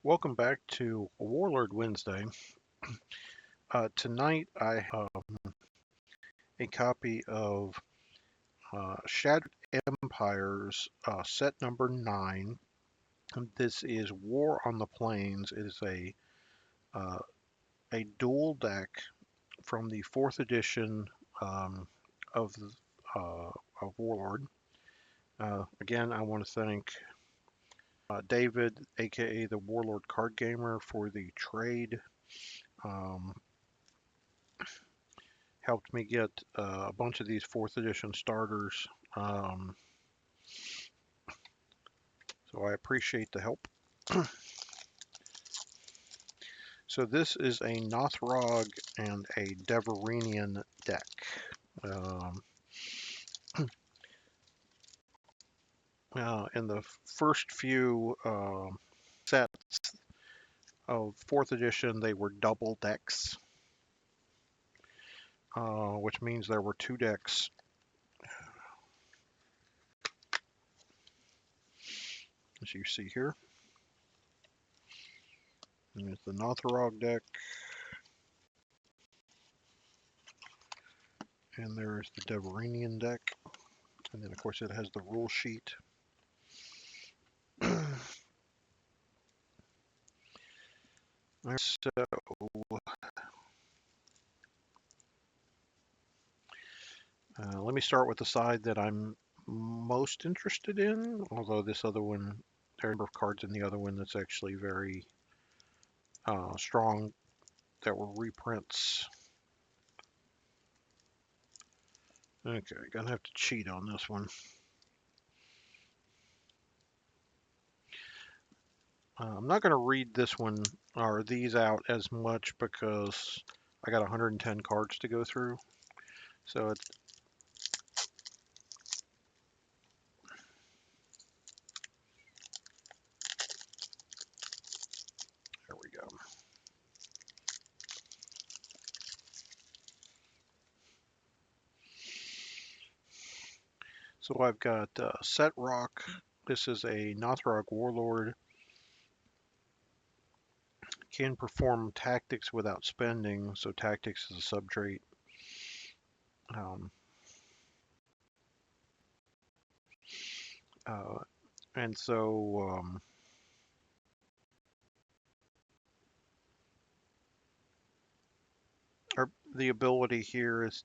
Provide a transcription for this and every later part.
Welcome back to Warlord Wednesday. Tonight I have a copy of Shattered Empires, set number 9. This is War on the Plains. It is uh, a dual deck from the 4th edition of, uh, of Warlord. Again, I want to thank David, aka the Warlord Card Gamer, for the trade. Um, Helped me get a bunch of these 4th edition starters. So I appreciate the help. So this is a Nothrog and a Deverenian deck. In the first few sets of 4th edition, they were double decks, which means there were 2 decks. As you see here. And there's the Nothrog deck. And there's the Deverenian deck. And then, of course, it has the rule sheet. So, let me start with the side that I'm most interested in, although this other one, there are a number of cards in the other one that's actually very strong that were reprints. Okay, gonna have to cheat on this one. I'm not gonna read this one or these out as much because I got 110 cards to go through. So it's there we go. So I've got Set Rock. This is a Nothrog Warlord. Can perform tactics without spending, so tactics is a subtrait. And so the ability here is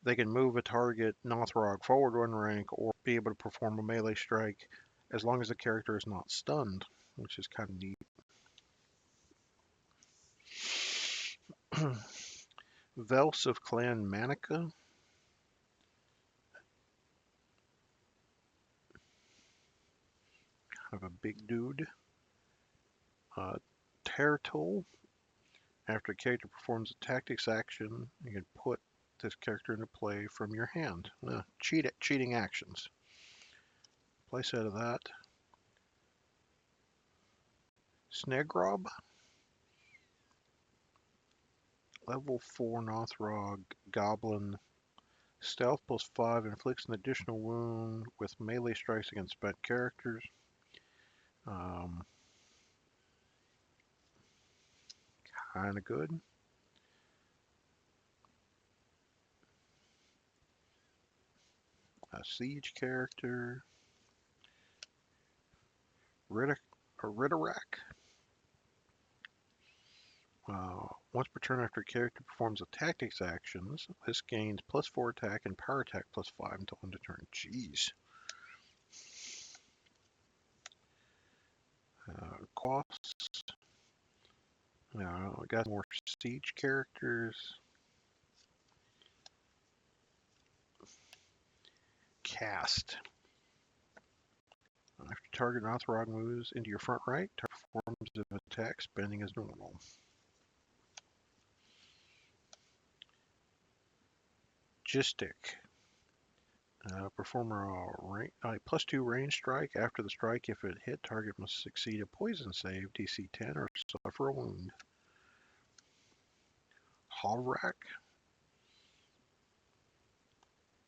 they can move a target Nothrog forward 1 rank or be able to perform a melee strike as long as the character is not stunned, which is kind of neat. Vels of Clan Manica. Kind of a big dude. Tertol. After a character performs a tactics action, you can put this character into play from your hand. Cheating actions. Play set of that. Snegrob. Level 4 Nothrog Goblin. Stealth +5 inflicts an additional wound with melee strikes against spent characters. Kind of good. A siege character. Ridderak. Once per turn after a character performs a tactics actions, this gains +4 attack and power attack +5 until end of turn. Jeez. Costs. Now we got more siege characters. Cast. After target Nothrog moves into your front right, target performs an attack, spending as normal. Logistic. Perform a +2 range strike. After the strike, if it hit, target must succeed a poison save, DC 10, or suffer a wound. Havrak.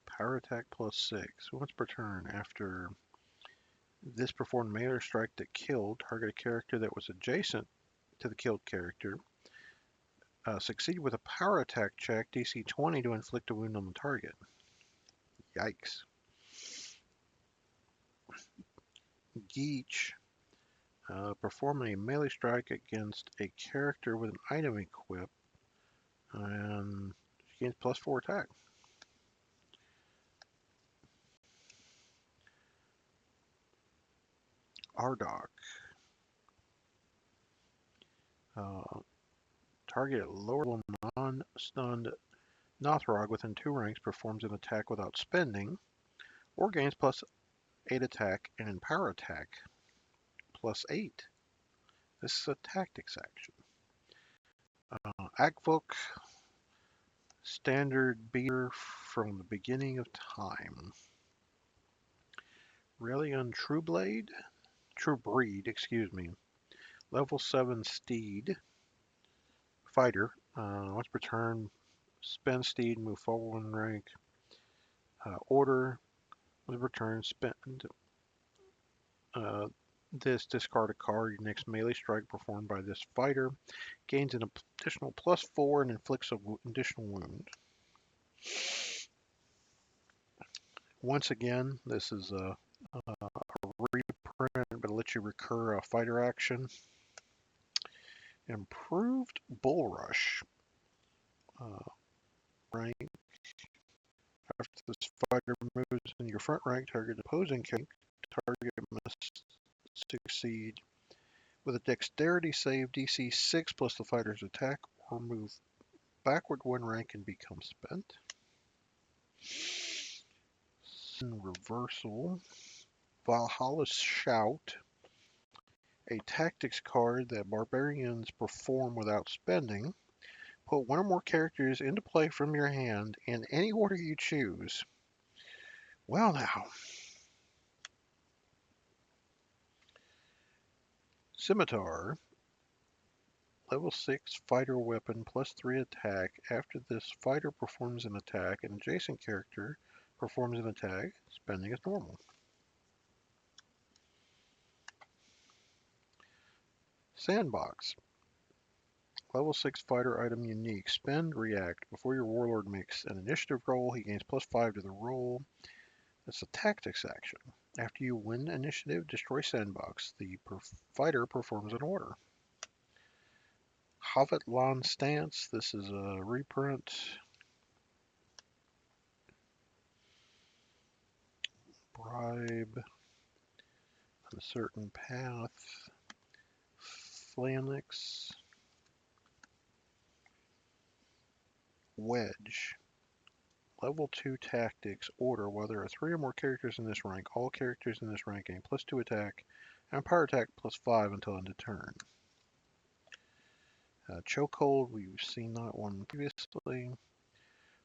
Power attack +6. Once per turn, after this performed melee strike that killed, target a character that was adjacent to the killed character. Succeed with a power attack check, DC 20, to inflict a wound on the target. Yikes. Geech. Perform a melee strike against a character with an item equipped, and gains +4 attack. Ardok. Target lower level non-stunned Nothrog within 2 ranks performs an attack without spending, or gains +8 attack, and in power attack +8. This is a tactics action. Akvok, standard beater from the beginning of time. Relion Truebreed, excuse me. Level 7 steed. Fighter. Once per turn, spend steed, move forward 1 rank. Order. Once per turn, spend this, discard a card. Your next melee strike performed by this fighter gains an additional +4 and inflicts an additional wound. Once again, this is a reprint, but it lets you recur a fighter action. Improved Bull Rush. Rank. After this fighter moves in your front rank, target opposing rank. Target must succeed with a dexterity save, DC 6 plus the fighter's attack, or move backward 1 rank and become spent. Reversal. Valhalla's Shout. A tactics card that barbarians perform without spending. Put 1 or more characters into play from your hand in any order you choose. Well now. Scimitar. Level 6 fighter weapon +3 attack. After this fighter performs an attack, an adjacent character performs an attack. Spending is normal. Sandbox. Level 6 fighter item unique. Spend, react. Before your warlord makes an initiative roll, he gains +5 to the roll. That's a tactics action. After you win initiative, destroy Sandbox. The fighter performs an order. Havatlan Stance. This is a reprint. Bribe. A certain path. Phalanx. Wedge. Level 2 tactics. Order. While there are 3 or more characters in this rank, all characters in this rank gain +2 attack and power attack +5 until end of turn. Chokehold. We've seen that one previously.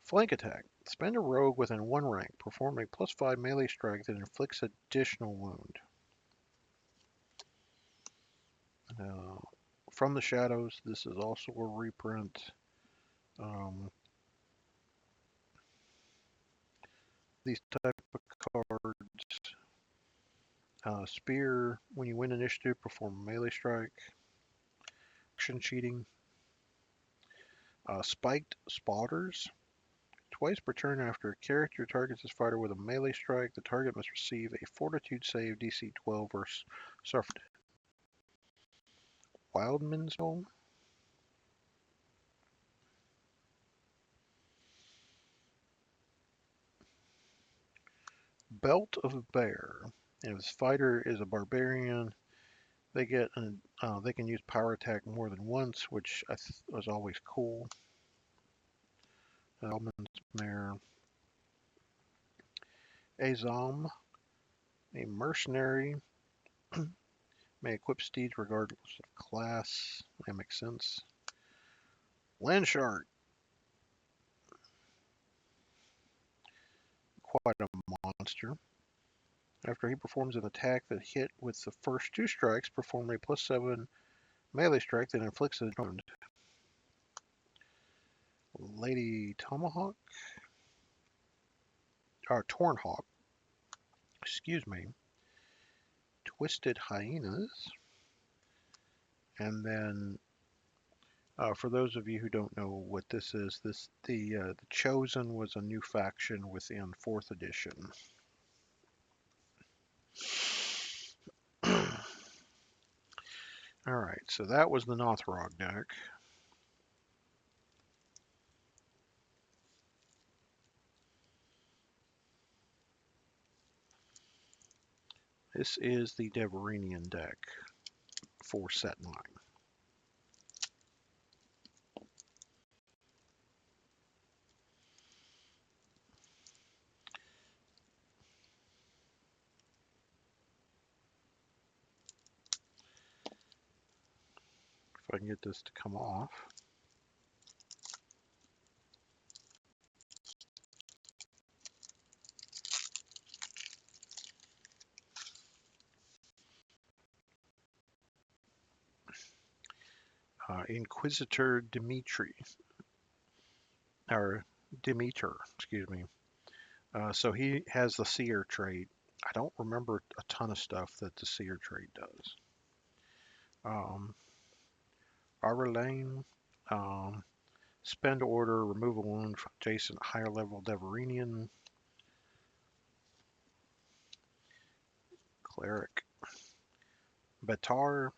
Flank attack. Spend a rogue within 1 rank. Perform a +5 melee strike that inflicts additional wound. From the Shadows. This is also a reprint. These type of cards. Spear. When you win initiative, perform a melee strike. Action cheating. Spiked Spotters. Twice per turn after a character targets his fighter with a melee strike, the target must receive a Fortitude save, DC 12, or suffer. Wildman's Soul. Belt of Bear. If this fighter is a barbarian, they can use power attack more than once, which was always cool. Wildman's Mare. Azam. A mercenary. May equip steeds regardless of class. That makes sense. Landshark. quite a monster. After he performs an attack that hit with the first two strikes, perform a +7 melee strike that inflicts a wound. Lady Tomahawk, or Tornhawk, excuse me, Twisted Hyenas, and then for those of you who don't know what this is, the Chosen was a new faction within 4th edition. Alright, so that was the Nothrog deck. This is the Deverenian deck for set 9. If I can get this to come off. Inquisitor Demeter, excuse me. So he has the Seer trait. I don't remember a ton of stuff that the Seer trait does. Aurelane, spend order, remove a wound from adjacent higher level Deverenian. Cleric. Batar,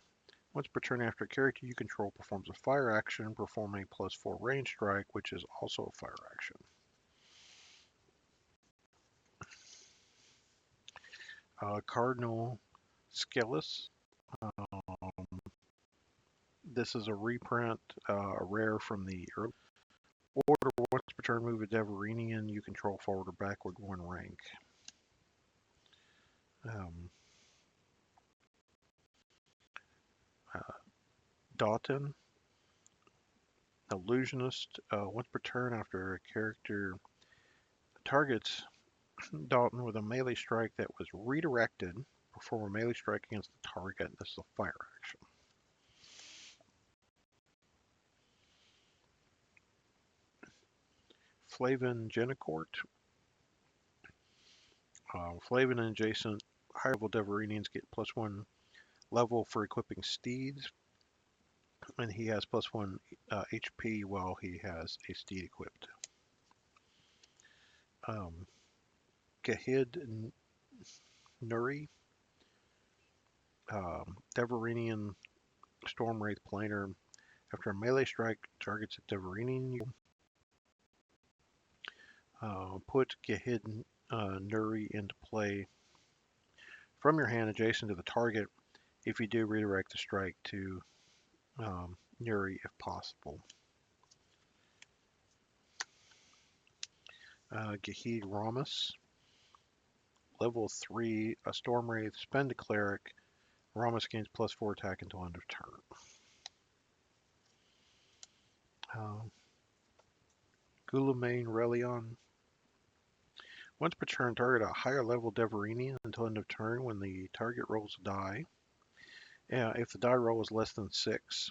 once per turn after a character you control performs a fire action, perform a +4 range strike, which is also a fire action. Cardinal Skelis. This is a reprint, a rare from the early order. Once per turn, move a Deverenian you control forward or backward 1 rank. Dalton, Illusionist. Once per turn, after a character targets Dalton with a melee strike that was redirected, perform a melee strike against the target. This is a fire action. Flavin Genicourt. Flavin and adjacent higher level Deverenians get +1 level for equipping steeds, and he has +1 HP while he has a steed equipped. Gahid Nuri, Deverenian Stormwraith Planer. After a melee strike targets a Deverenian, you put Gahid Nuri into play from your hand adjacent to the target. If you do, redirect the strike to Nuri if possible. Gahid Ramus, level 3, a Stormwraith, spend a Cleric. Ramus gains +4 attack until end of turn. Gulamane Relion. Once per turn, target a higher level Deverenian until end of turn when the target rolls a die. If the die roll is less than 6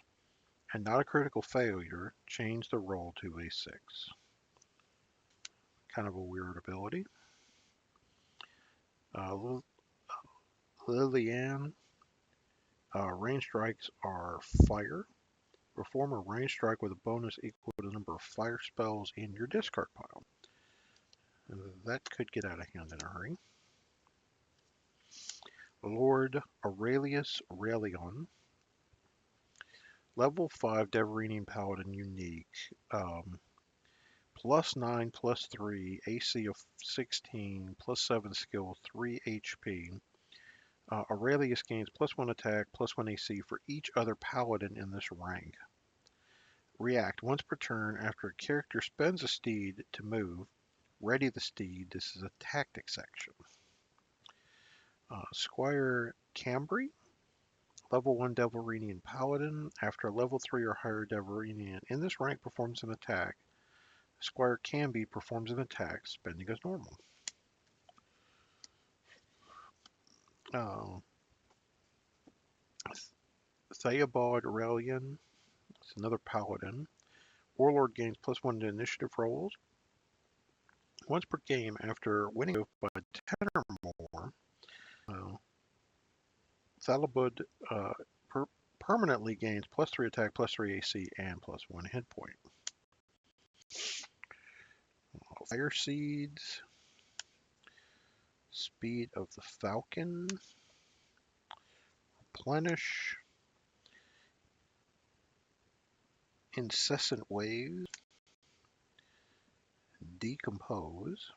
and not a critical failure, change the roll to a 6. Kind of a weird ability. Liliane. Range strikes are fire. Perform a range strike with a bonus equal to the number of fire spells in your discard pile. That could get out of hand in a hurry. Lord Aurelius Aurelion. Level 5 Deverenian Paladin unique. +9, +3, AC of 16, +7 skill, 3 HP. Aurelius gains +1 attack, +1 AC for each other paladin in this rank. React once per turn after a character spends a steed to move. Ready the steed. This is a tactics action. Squire Cambry, level 1 Deverenian Paladin. After a level 3 or higher Deverenian in this rank performs an attack, Squire Cambry performs an attack, spending as normal. Uh, Theobald Aurelian, it's another paladin. Warlord gains +1 to initiative rolls once per game after winning by 10 or more. Uh, Thalabud permanently gains +3 attack, +3 AC, and +1 hit point. Fire Seeds, Speed of the Falcon, Replenish, Incessant Waves, Decompose,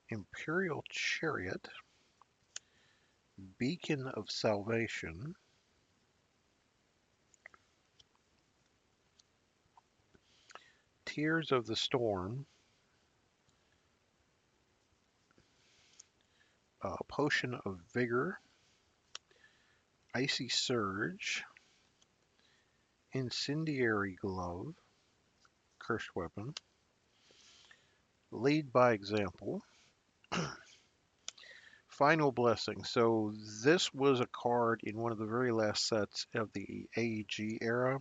Imperial Chariot, Beacon of Salvation, Tears of the Storm, Potion of Vigor, Icy Surge, Incendiary Glove, Cursed Weapon, Lead by Example, Final Blessing. So this was a card in one of the very last sets of the AEG era.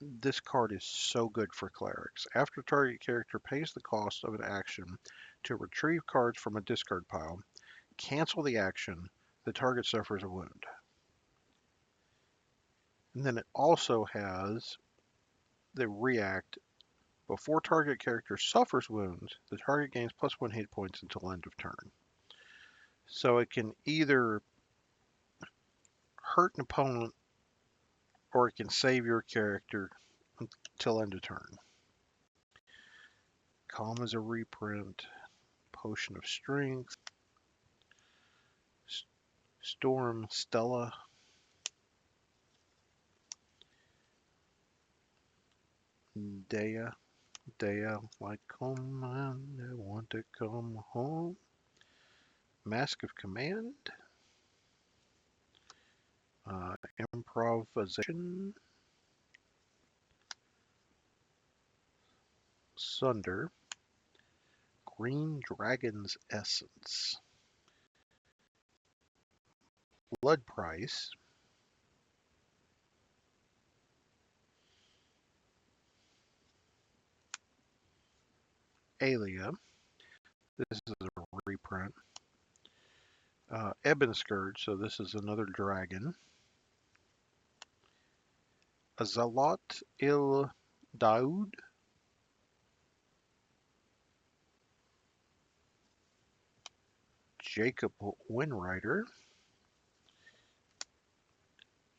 This card is so good for clerics. After target character pays the cost of an action to retrieve cards from a discard pile, cancel the action, the target suffers a wound. And then it also has the react. Before target character suffers wounds, the target gains +1 hit points until end of turn. So it can either hurt an opponent or it can save your character until end of turn. Calm is a reprint, Potion of Strength, Storm Stella, Dea, like come on, I want to come home, Mask of Command, Improvisation, Sunder, Green Dragon's Essence, Blood Price, Alia, this is a reprint, Ebon Scourge, so this is another dragon, Azalot Il Daoud, Jacob Winrider,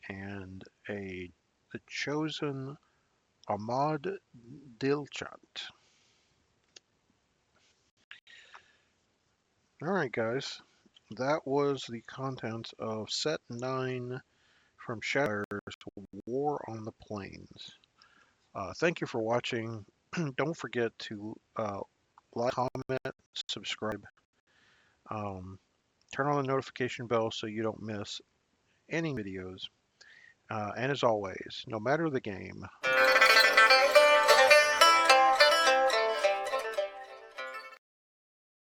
and the chosen Ahmad Dilchat. Alright guys, that was the contents of set 9 from Shadow's War on the Plains. Thank you for watching. Don't forget to like, comment, subscribe, turn on the notification bell so you don't miss any videos. And as always, no matter the game,